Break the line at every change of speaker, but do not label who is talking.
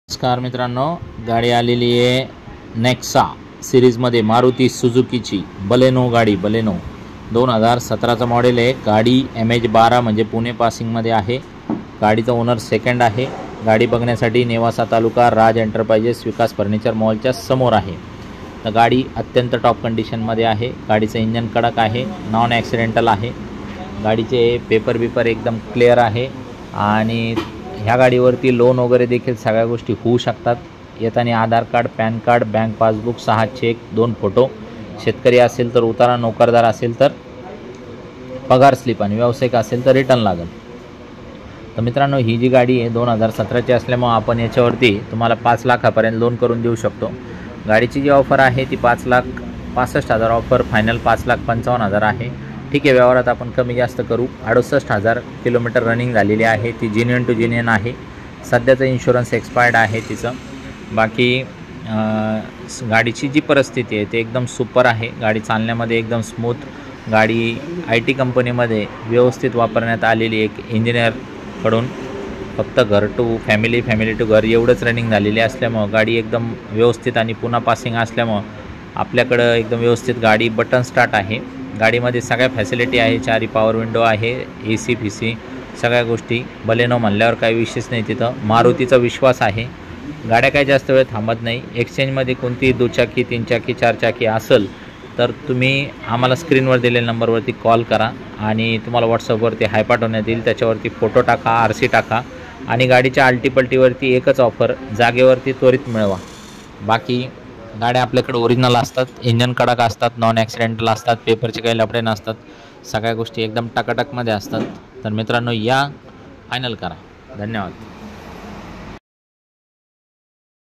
नमस्कार मित्रांनो, गाडी आलेली आहे नेक्सा सिरीजमध्ये मारुती सुझुकीची बलेनो गाडी। बलेनो 2017चा मॉडेल आहे। गाडी MH12 म्हणजे पुणे पासिंगमध्ये आहे। गाडीचा ओनर सेकंड आहे। गाडी बघण्यासाठी नेवासा तालुका राज एंटरप्राइजेस विकास फर्निचर मॉलच्या समोर आहे। तर गाडी अत्यंत टॉप कंडिशनमध्ये आहे। गाडीचं इंजन कडक आहे, नॉन ॲक्सिडेंटल आहे। गाडीचे पेपर एकदम क्लिअर आहे आणि ह्या गाडीवरती लोन वगैरे देखील सगळ्या गोष्टी होऊ शकतात। येताना Aadhaar card, PAN card, bank passbook, 6 cheque, 2 photo, शेतकरी असेल तर उतारा, नोकरदार असेल तर पगार स्लिप आणि व्यावसायिक असेल तर रिटर्न लागेल। तर मित्रांनो, ही जी गाडी आहे 2017ची असल्यामुळे आपण याच्यावरती तुम्हाला 5 लाखापर्यंत लोन करून देऊ शकतो। गाडीची जी ऑफर आहे ती 5,65,000 ऑफर, फायनल 5,55,000 आहे। ठीक आहे, व्यवहारात आपण कमी जास्त करू। 68,000 किलोमीटर रनिंग झालेली आहे। ती जेन्युइन टू जेन्युइन आहे। सध्याचं इन्शुरन्स एक्सपायर्ड आहे तिचं। बाकी गाडीची जी परिस्थिती आहे ते एकदम सुपर आहे। गाडी चालण्यामध्ये एकदम स्मूथ। गाडी IT कंपनीमध्ये व्यवस्थित वापरण्यात आलेली एक इंजिनियरकडून फक्त घर टू फॅमिली, फॅमिली टू घर एवढंच रनिंग झालेली असल्यामुळं गाडी एकदम व्यवस्थित आणि पुन्हा पासिंग असल्यामुळं आपल्याकडं एकदम व्यवस्थित गाडी बटन स्टार्ट आहे। गाडीमध्ये सगळ्या फॅसिलिटी आहे। 4 पॉवर विंडो आहे, AC PC सगळ्या गोष्टी। बलेनो म्हणल्यावर काही विशेष नाही, तिथं मारुतीचा विश्वास आहे। गाड्या काही जास्त वेळ थांबत नाही। एक्सचेंजमध्ये कोणती दुचाकी, 3 चाकी, 4 चाकी असेल तर तुम्ही आम्हाला स्क्रीनवर दिलेल्या नंबरवरती कॉल करा आणि तुम्हाला व्हॉट्सअपवरती हाय पाठवण्यात येईल। त्याच्यावरती फोटो टाका, RC टाका आणि गाडीच्या आल्टीपल्टीवरती एकच ऑफर, जागेवरती त्वरित मिळवा। बाकी गाड्या आपल्याकडे ओरिजिनल असतात, इंजन कडक असतात, नॉन ॲक्सिडेंटल असतात, पेपरचे काही लफडे नसतात, सगळ्या गोष्टी एकदम टकाटकमध्ये असतात। तर मित्रांनो, या फायनल करा। धन्यवाद।